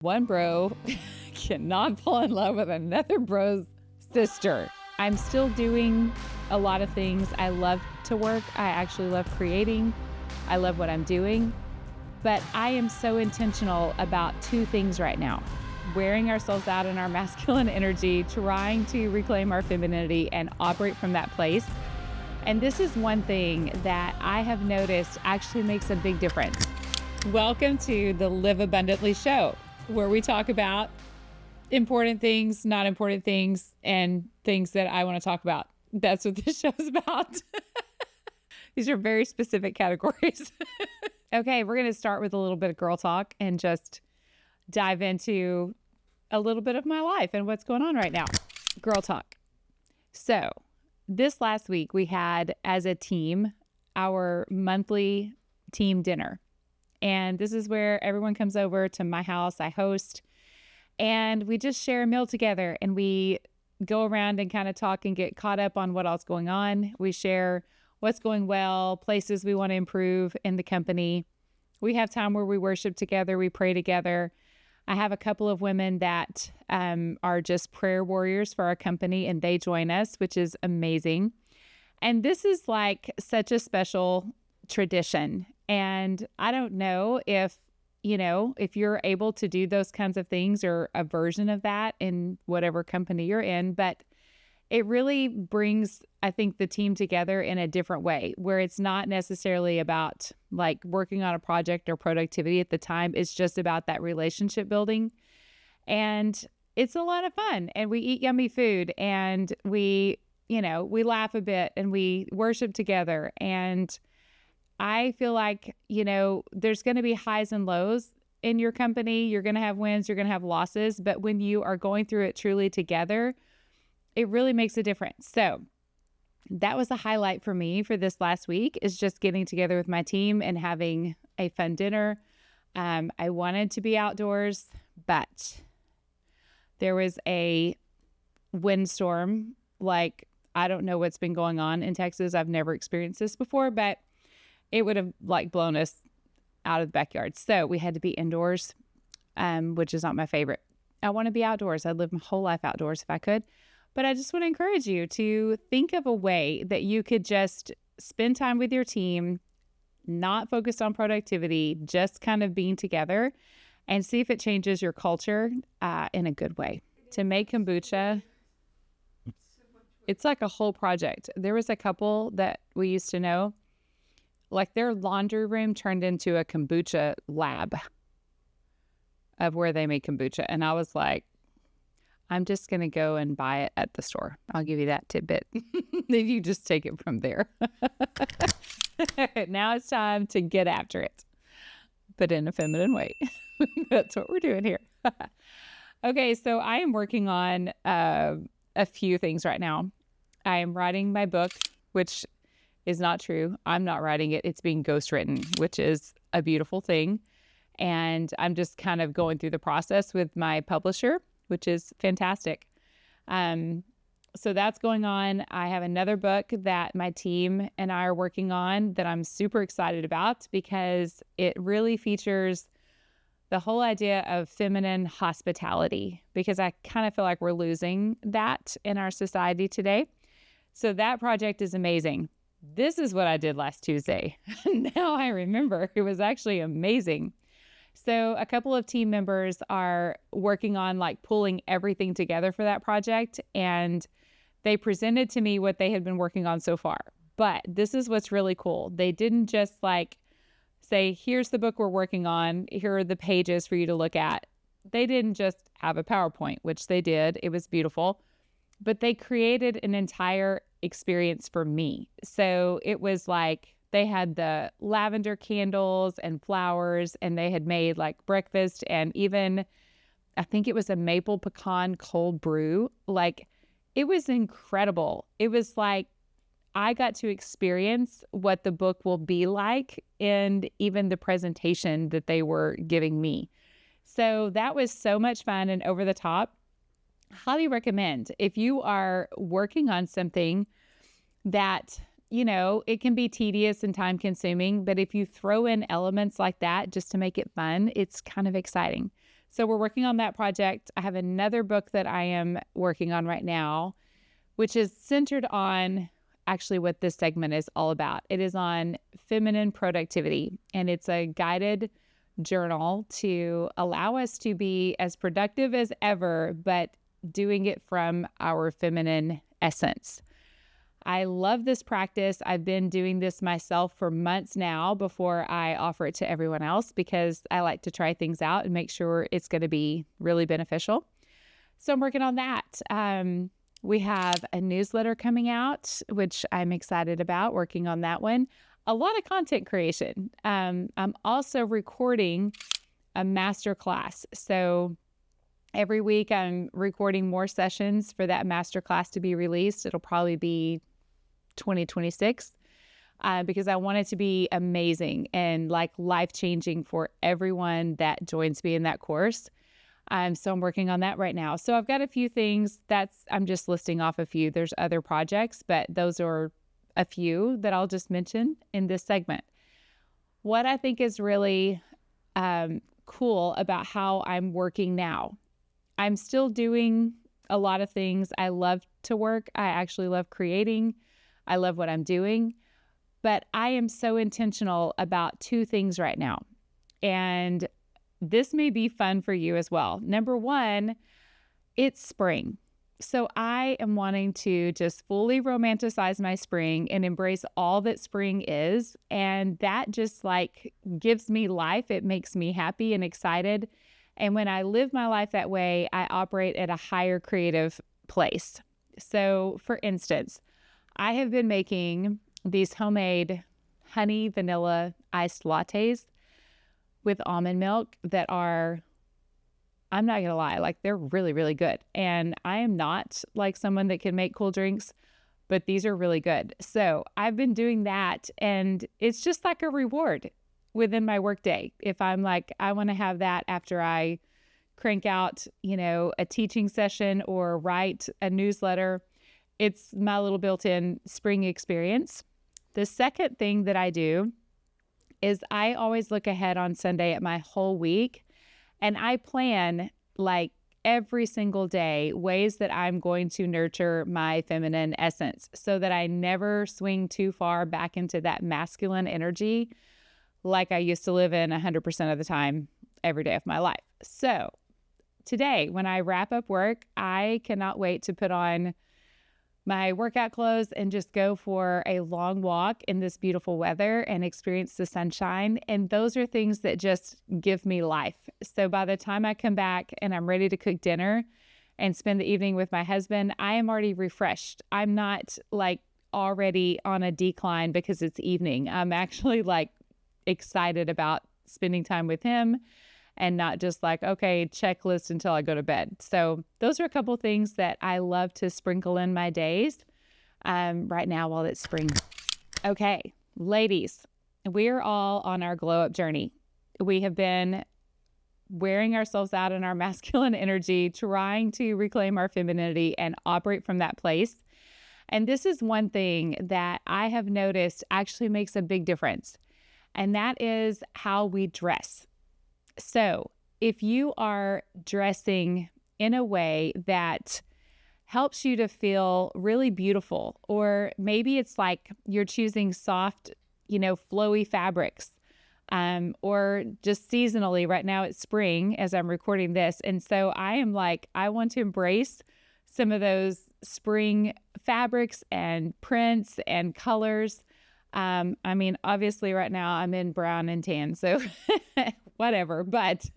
One bro cannot fall in love with another bro's sister. I'm still doing a lot of things. I love to work. I actually love creating. I love what I'm doing. But I am so intentional about two things right now: wearing ourselves out in our masculine energy, trying to reclaim our femininity and operate from that place. And this is one thing that I have noticed actually makes a big difference. Welcome to the Live Abundantly show, where we talk about important things, not important things, and things that I want to talk about. That's what this show is about. These are very specific categories. Okay, we're going to start with a little bit of girl talk and just dive into a little bit of my life and what's going on right now. Girl talk. So this last week we had, as a team, our monthly team dinner. And this is where everyone comes over to my house. I host, and we just share a meal together, and we go around and kind of talk and get caught up on what else going on. We share what's going well, places we want to improve in the company. We have time where we worship together, we pray together. I have a couple of women that are just prayer warriors for our company, and they join us, which is amazing. And this is like such a special tradition. And I don't know if you're able to do those kinds of things or a version of that in whatever company you're in, but it really brings, I think, the team together in a different way, where it's not necessarily about like working on a project or productivity at the time. It's just about that relationship building. And it's a lot of fun, and we eat yummy food, and we laugh a bit, and we worship together. And I feel like, there's going to be highs and lows in your company. You're going to have wins, you're going to have losses, but when you are going through it truly together, it really makes a difference. So that was a highlight for me for this last week, is just getting together with my team and having a fun dinner. I wanted to be outdoors, but there was a windstorm. Like, I don't know what's been going on in Texas. I've never experienced this before, but it would have blown us out of the backyard. So we had to be indoors, which is not my favorite. I want to be outdoors. I'd live my whole life outdoors if I could. But I just want to encourage you to think of a way that you could just spend time with your team, not focused on productivity, just kind of being together, and see if it changes your culture in a good way. To make kombucha, it's like a whole project. There was a couple that we used to know, like their laundry room turned into a kombucha lab of where they make kombucha. And I was like, I'm just going to go and buy it at the store. I'll give you that tidbit. Then you just take it from there. Now it's time to get after it, but in a feminine way. That's what we're doing here. Okay, so I am working on a few things right now. I am writing my book, which is not true. I'm not writing it. It's being ghostwritten, which is a beautiful thing. And I'm just kind of going through the process with my publisher, which is fantastic. So that's going on. I have another book that my team and I are working on that I'm super excited about, because it really features the whole idea of feminine hospitality, because I kind of feel like we're losing that in our society today. So that project is amazing. This is what I did last Tuesday. Now I remember, it was actually amazing. So a couple of team members are working on pulling everything together for that project, and they presented to me what they had been working on so far. But this is what's really cool. They didn't just say, here's the book we're working on, here are the pages for you to look at. They didn't just have a PowerPoint, which they did. It was beautiful. But they created an entire experience for me. So it was they had the lavender candles and flowers, and they had made breakfast, and even I think it was a maple pecan cold brew. It was incredible. It was I got to experience what the book will be like, and even the presentation that they were giving me. So that was so much fun and over the top. Highly recommend, if you are working on something that, it can be tedious and time consuming, but if you throw in elements like that just to make it fun, it's kind of exciting. So we're working on that project. I have another book that I am working on right now, which is centered on actually what this segment is all about. It is on feminine productivity, and it's a guided journal to allow us to be as productive as ever, but doing it from our feminine essence. I love this practice. I've been doing this myself for months now before I offer it to everyone else because I like to try things out and make sure it's going to be really beneficial. So I'm working on that. We have a newsletter coming out, which I'm excited about, working on that one. A lot of content creation. I'm also recording a masterclass. So every week I'm recording more sessions for that masterclass to be released. It'll probably be 2026 because I want it to be amazing and like life-changing for everyone that joins me in that course. So I'm working on that right now. So I've got a few things I'm just listing off a few. There's other projects, but those are a few that I'll just mention in this segment. What I think is really cool about how I'm working now, I'm still doing a lot of things. I love to work. I actually love creating. I love what I'm doing, but I am so intentional about two things right now. And this may be fun for you as well. Number one, it's spring. So I am wanting to just fully romanticize my spring and embrace all that spring is. And that just like gives me life. It makes me happy and excited. And when I live my life that way, I operate at a higher creative place. So for instance, I have been making these homemade honey vanilla iced lattes with almond milk that are, I'm not going to lie, like they're really, really good. And I am not like someone that can make cool drinks, but these are really good. So I've been doing that, and it's just like a reward within my workday. If I'm like, I want to have that after I crank out, a teaching session or write a newsletter, it's my little built-in spring experience. The second thing that I do is I always look ahead on Sunday at my whole week, and I plan like every single day ways that I'm going to nurture my feminine essence so that I never swing too far back into that masculine energy like I used to live in 100% of the time every day of my life. So today, when I wrap up work, I cannot wait to put on my workout clothes and just go for a long walk in this beautiful weather and experience the sunshine. And those are things that just give me life. So by the time I come back and I'm ready to cook dinner and spend the evening with my husband, I am already refreshed. I'm not like already on a decline because it's evening. I'm actually like excited about spending time with him and not just like, okay, checklist until I go to bed. So those are a couple things that I love to sprinkle in my days right now while it's spring. Okay, ladies, we're all on our glow up journey. We have been wearing ourselves out in our masculine energy, trying to reclaim our femininity and operate from that place. And this is one thing that I have noticed actually makes a big difference, and that is how we dress. So if you are dressing in a way that helps you to feel really beautiful, or maybe it's like you're choosing soft, flowy fabrics, or just seasonally. Right now it's spring as I'm recording this. And so I am like, I want to embrace some of those spring fabrics and prints and colors. Obviously right now I'm in brown and tan, so whatever, but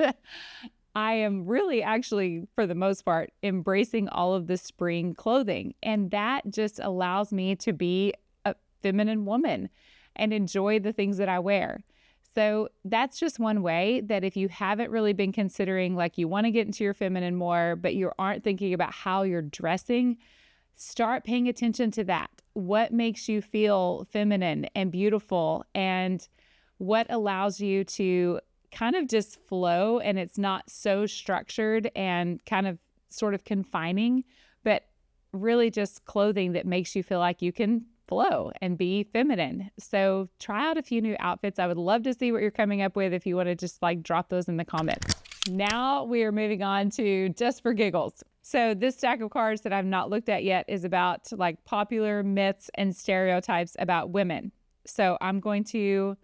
I am really actually, for the most part, embracing all of the spring clothing. And that just allows me to be a feminine woman and enjoy the things that I wear. So that's just one way that if you haven't really been considering, like you want to get into your feminine more, but you aren't thinking about how you're dressing, start paying attention to that. What makes you feel feminine and beautiful, and what allows you to kind of just flow, and it's not so structured and kind of sort of confining, but really just clothing that makes you feel like you can flow and be feminine. So try out a few new outfits. I would love to see what you're coming up with if you want to just like drop those in the comments. Now we are moving on to Just for Giggles. So this stack of cards that I've not looked at yet is about like popular myths and stereotypes about women. So I'm going to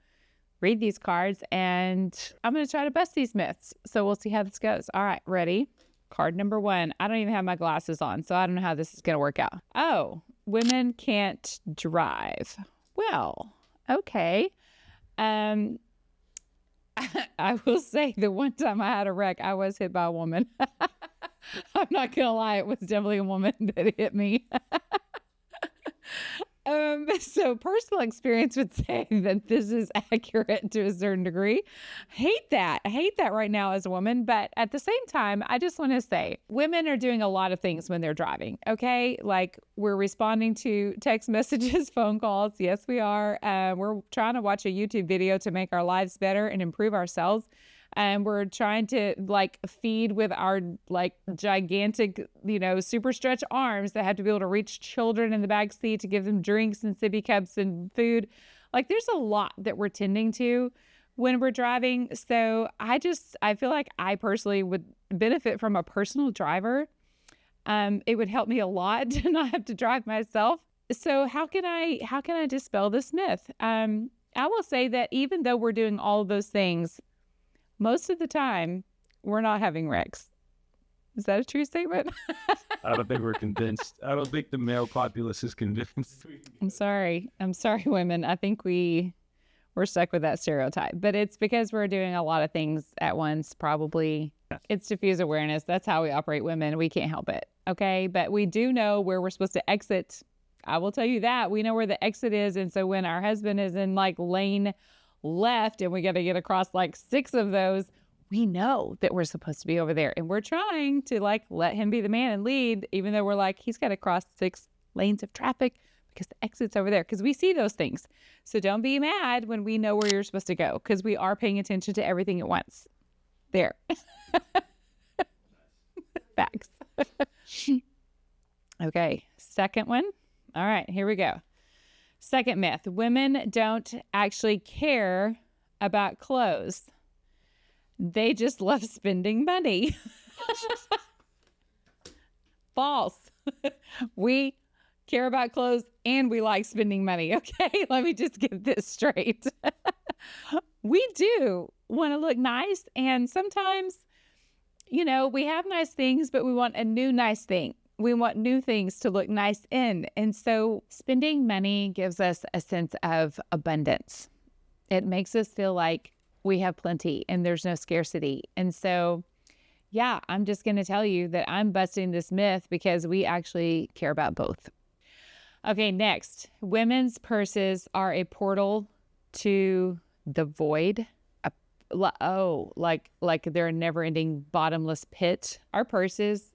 read these cards and I'm going to try to bust these myths. So we'll see how this goes. All right, ready? Card number 1. I don't even have my glasses on, so I don't know how this is going to work out. Oh, women can't drive. Well, okay. I will say the one time I had a wreck, I was hit by a woman. I'm not going to lie. It was definitely a woman that hit me. So personal experience would say that this is accurate to a certain degree. I hate that right now as a woman. But at the same time, I just want to say women are doing a lot of things when they're driving. Okay. Like we're responding to text messages, phone calls. Yes, we are. We're trying to watch a YouTube video to make our lives better and improve ourselves. And we're trying to like feed with our like gigantic, super stretch arms that have to be able to reach children in the back seat to give them drinks and sippy cups and food. Like there's a lot that we're tending to when we're driving. So I feel like I personally would benefit from a personal driver. It would help me a lot to not have to drive myself. So how can I dispel this myth? I will say that even though we're doing all of those things, most of the time, we're not having wrecks. Is that a true statement? I don't think we're convinced. I don't think the male populace is convinced. I'm sorry, women. I think we're stuck with that stereotype. But it's because we're doing a lot of things at once, probably. It's diffuse awareness. That's how we operate women. We can't help it. Okay? But we do know where we're supposed to exit. I will tell you that. We know where the exit is. And so when our husband is in like lane left and we got to get across like 6 of those, we know that we're supposed to be over there, and we're trying to like let him be the man and lead, even though we're like, he's got to cross 6 lanes of traffic because the exit's over there, because we see those things. So don't be mad when we know where you're supposed to go, because we are paying attention to everything at once. There. Facts. Okay, second one. All right, here we go. Second myth, women don't actually care about clothes. They just love spending money. False. We care about clothes and we like spending money. Okay, let me just get this straight. We do want to look nice. And sometimes, we have nice things, but we want a new nice thing. We want new things to look nice in. And so spending money gives us a sense of abundance. It makes us feel like we have plenty and there's no scarcity. And so, yeah, I'm just going to tell you that I'm busting this myth because we actually care about both. Okay, next. Women's purses are a portal to the void. Like they're a never-ending bottomless pit. Our purses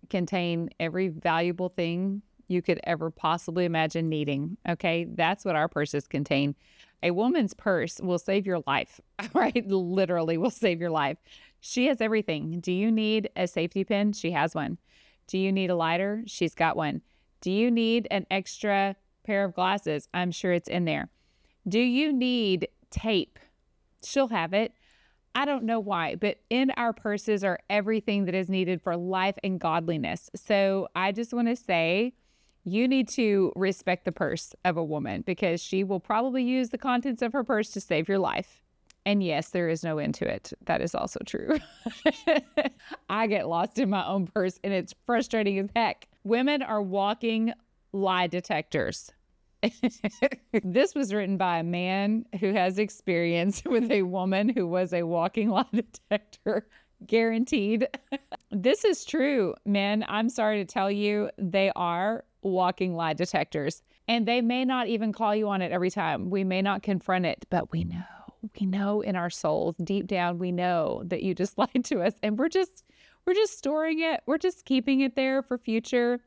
contain every valuable thing you could ever possibly imagine needing. Okay, that's what our purses contain. A woman's purse will save your life, right? Literally will save your life. She has everything. Do you need a safety pin? She has one. Do you need a lighter? She's got one. Do you need an extra pair of glasses? I'm sure it's in there. Do you need tape? She'll have it. I don't know why, but in our purses are everything that is needed for life and godliness. So I just want to say, you need to respect the purse of a woman because she will probably use the contents of her purse to save your life. And yes, there is no end to it. That is also true. I get lost in my own purse and it's frustrating as heck. Women are walking lie detectors. This was written by a man who has experience with a woman who was a walking lie detector. Guaranteed. This is true, men. I'm sorry to tell you, they are walking lie detectors. And they may not even call you on it every time. We may not confront it, but we know in our souls, deep down, we know that you just lied to us. And we're just storing it. We're just keeping it there for future.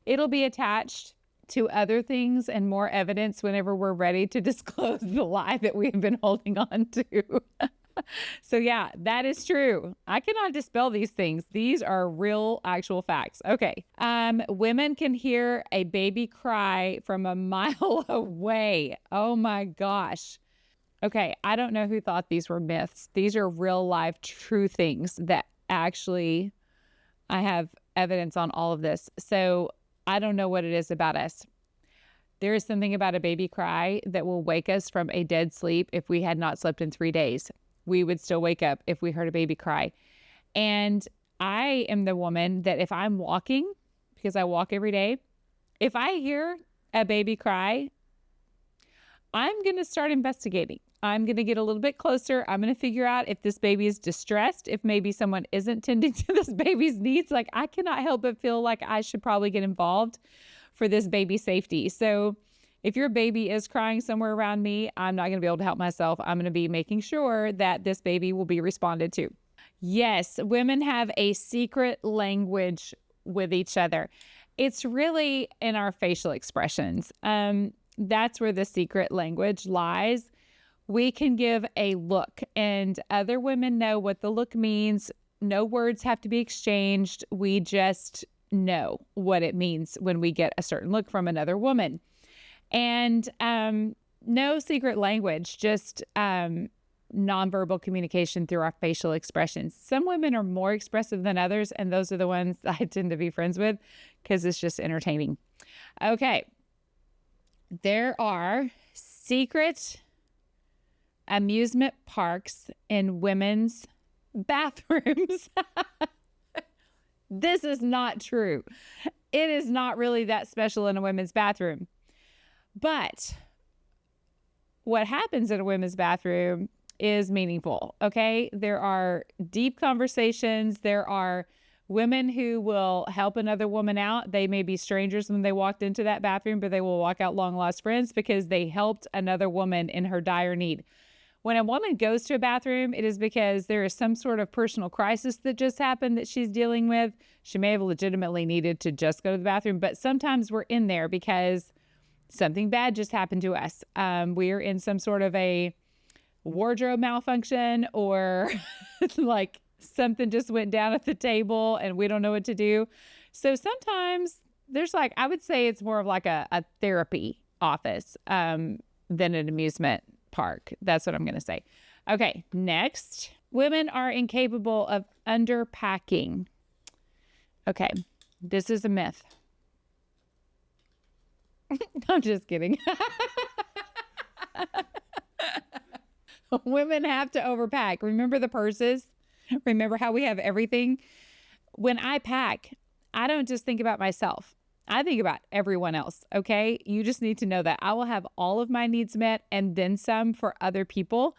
It'll be attached to other things and more evidence whenever we're ready to disclose the lie that we've been holding on to. So yeah, that is true. I cannot dispel these things. These are real, actual facts. Okay. Women can hear a baby cry from a mile away. Oh my gosh. Okay, I don't know who thought these were myths. These are real life true things that actually I have evidence on all of this. So I don't know what it is about us. There is something about a baby cry that will wake us from a dead sleep. If we had not slept in 3 days, we would still wake up if we heard a baby cry. And I am the woman that if I'm walking, because I walk every day, if I hear a baby cry, I'm going to start investigating. I'm going to get a little bit closer. I'm going to figure out if this baby is distressed, if maybe someone isn't tending to this baby's needs. Like, I cannot help but feel like I should probably get involved for this baby's safety. So if your baby is crying somewhere around me, I'm not going to be able to help myself. I'm going to be making sure that this baby will be responded to. Yes, women have a secret language with each other. It's really in our facial expressions. That's where the secret language lies. We can give a look, and other women know what the look means. No words have to be exchanged. We just know what it means when we get a certain look from another woman. And no secret language, just nonverbal communication through our facial expressions. Some women are more expressive than others, and those are the ones I tend to be friends with because it's just entertaining. Okay. There are secret amusement parks in women's bathrooms. This is not true. It is not really that special in a women's bathroom. But what happens in a women's bathroom is meaningful, okay? There are deep conversations. There are women who will help another woman out. They may be strangers when they walked into that bathroom, but they will walk out long lost friends because they helped another woman in her dire need. When a woman goes to a bathroom, it is because there is some sort of personal crisis that just happened that she's dealing with. She may have legitimately needed to just go to the bathroom, but sometimes we're in there because something bad just happened to us. We are in some sort of a wardrobe malfunction, or like something just went down at the table and we don't know what to do. So sometimes there's like, I would say it's more of like a therapy office than an amusement park. That's what I'm going to say. Okay, next. Women are incapable of underpacking. Okay, this is a myth. I'm just kidding. Women have to overpack. Remember the purses? Remember how we have everything? When I pack, I don't just think about myself. I think about everyone else, okay? You just need to know that I will have all of my needs met and then some for other people.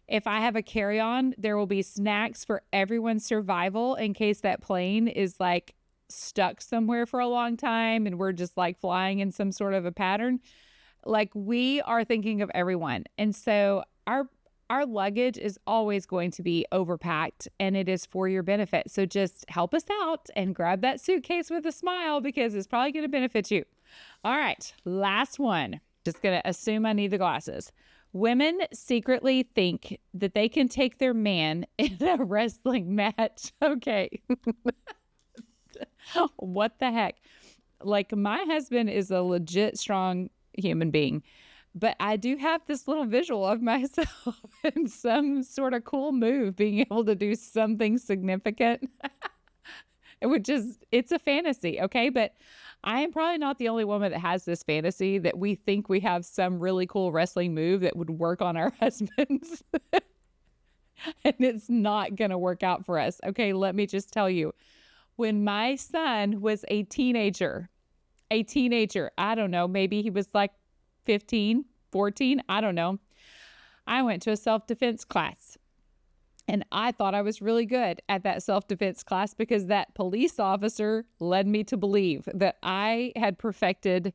If I have a carry-on, there will be snacks for everyone's survival in case that plane is like stuck somewhere for a long time and we're just like flying in some sort of a pattern. Like, we are thinking of everyone. And so our luggage is always going to be overpacked, and it is for your benefit. So just help us out and grab that suitcase with a smile because it's probably going to benefit you. All right, last one. Just going to assume I need the glasses. Women secretly think that they can take their man in a wrestling match. Okay. What the heck? Like, my husband is a legit strong human being, but I do have this little visual of myself in some sort of cool move, being able to do something significant. It's a fantasy, okay? But I am probably not the only woman that has this fantasy that we think we have some really cool wrestling move that would work on our husbands. And it's not going to work out for us. Okay, let me just tell you. When my son was a teenager, I don't know, maybe he was like 15, 14, I don't know. I went to a self-defense class, and I thought I was really good at that self-defense class because that police officer led me to believe that I had perfected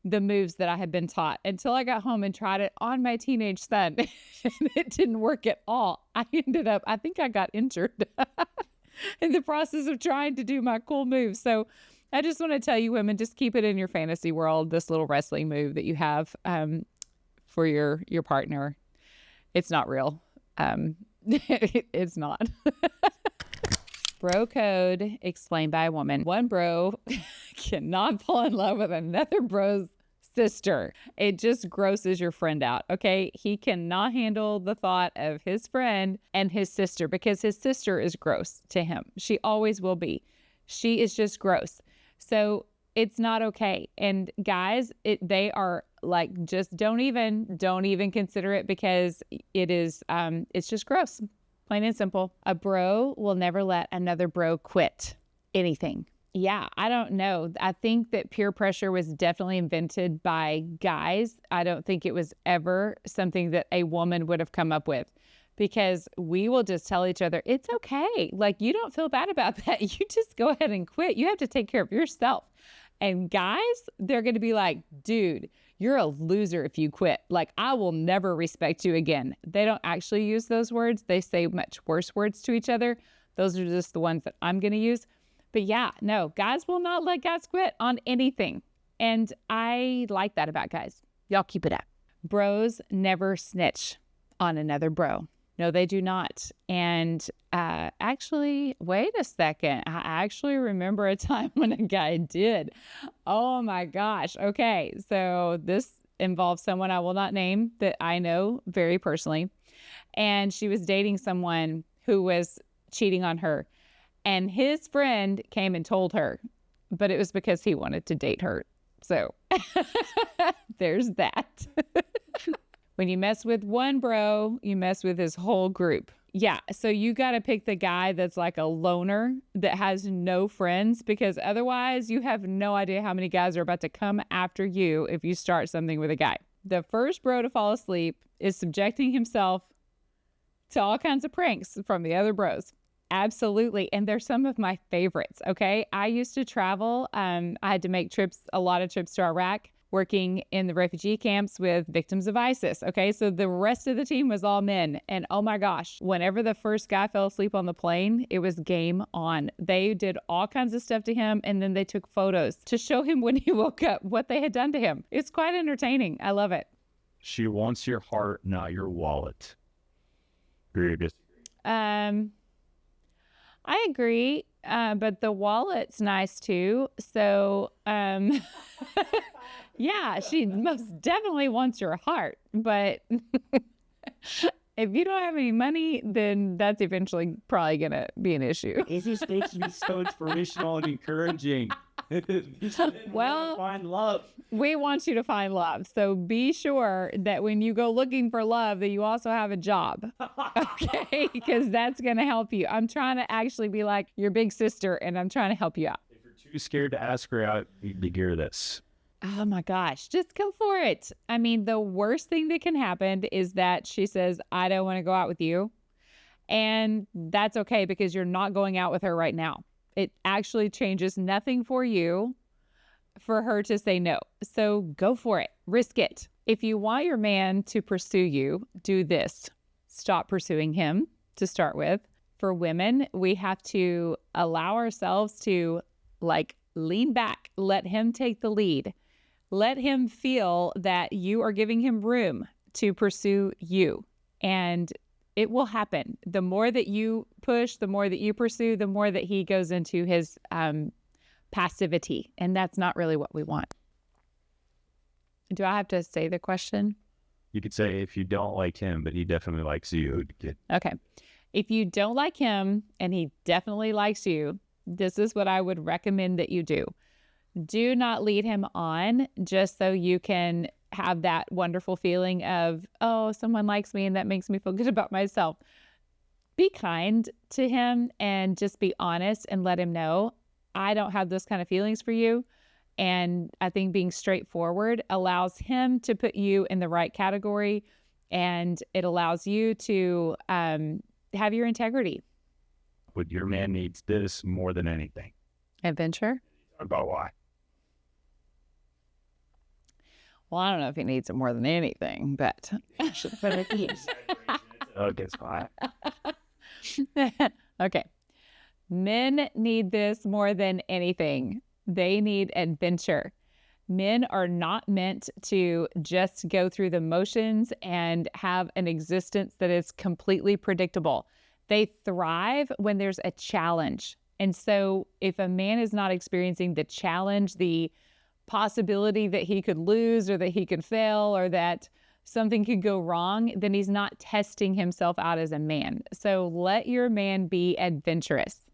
the moves that I had been taught until I got home and tried it on my teenage son. And it didn't work at all. I think I got injured in the process of trying to do my cool moves. So I just want to tell you, women, just keep it in your fantasy world, this little wrestling move that you have for your partner. It's not real. It's not. Bro code explained by a woman. One bro cannot fall in love with another bro's sister. It just grosses your friend out, okay? He cannot handle the thought of his friend and his sister because his sister is gross to him. She always will be. She is just gross. So it's not okay. And guys, they are like, just don't even consider it because it's just gross. Plain and simple. A bro will never let another bro quit anything. Yeah, I don't know. I think that peer pressure was definitely invented by guys. I don't think it was ever something that a woman would have come up with because we will just tell each other, it's okay. Like, you don't feel bad about that. You just go ahead and quit. You have to take care of yourself. And guys, they're going to be like, dude, you're a loser if you quit. Like, I will never respect you again. They don't actually use those words. They say much worse words to each other. Those are just the ones that I'm going to use. But yeah, no, guys will not let guys quit on anything. And I like that about guys. Y'all keep it up. Bros never snitch on another bro. No, they do not. And actually, wait a second. I actually remember a time when a guy did. Oh my gosh. Okay. So this involves someone I will not name that I know very personally. And she was dating someone who was cheating on her. And his friend came and told her, but it was because he wanted to date her. So there's that. When you mess with one bro, you mess with his whole group. Yeah, so you got to pick the guy that's like a loner that has no friends because otherwise you have no idea how many guys are about to come after you if you start something with a guy. The first bro to fall asleep is subjecting himself to all kinds of pranks from the other bros. Absolutely. And they're some of my favorites. Okay. I used to travel. I had to make a lot of trips to Iraq, working in the refugee camps with victims of ISIS. Okay. So the rest of the team was all men. And oh my gosh, whenever the first guy fell asleep on the plane, it was game on. They did all kinds of stuff to him. And then they took photos to show him when he woke up what they had done to him. It's quite entertaining. I love it. She wants your heart, not your wallet. Agree or disagree? I agree, but the wallet's nice too. So, yeah, she most definitely wants your heart. But if you don't have any money, then that's eventually probably going to be an issue. This is makes me so inspirational and encouraging. Well, find love. We want you to find love. So be sure that when you go looking for love, that you also have a job. Okay? Because that's going to help you. I'm trying to actually be like your big sister, and I'm trying to help you out. If you're too scared to ask her out, you need to hear this. Oh my gosh, just go for it. I mean, the worst thing that can happen is that she says, I don't want to go out with you. And that's okay because you're not going out with her right now. It actually changes nothing for you for her to say no. So go for it. Risk it. If you want your man to pursue you, do this. Stop pursuing him to start with. For women, we have to allow ourselves to lean back, let him take the lead. Let him feel that you are giving him room to pursue you. And it will happen. The more that you push, the more that you pursue, the more that he goes into his passivity. And that's not really what we want. Do I have to say the question? You could say if you don't like him, but he definitely likes you. Okay. If you don't like him and he definitely likes you, this is what I would recommend that you do. Do not lead him on just so you can have that wonderful feeling of, oh, someone likes me and that makes me feel good about myself. Be kind to him and just be honest and let him know, I don't have those kind of feelings for you. And I think being straightforward allows him to put you in the right category, and it allows you to have your integrity. But your man needs this more than anything. Adventure? About why? Well, I don't know if he needs it more than anything, but Okay, fine. Okay. Men need this more than anything. They need adventure. Men are not meant to just go through the motions and have an existence that is completely predictable. They thrive when there's a challenge. And so if a man is not experiencing the challenge, the possibility that he could lose or that he could fail or that something could go wrong, then he's not testing himself out as a man. So let your man be adventurous.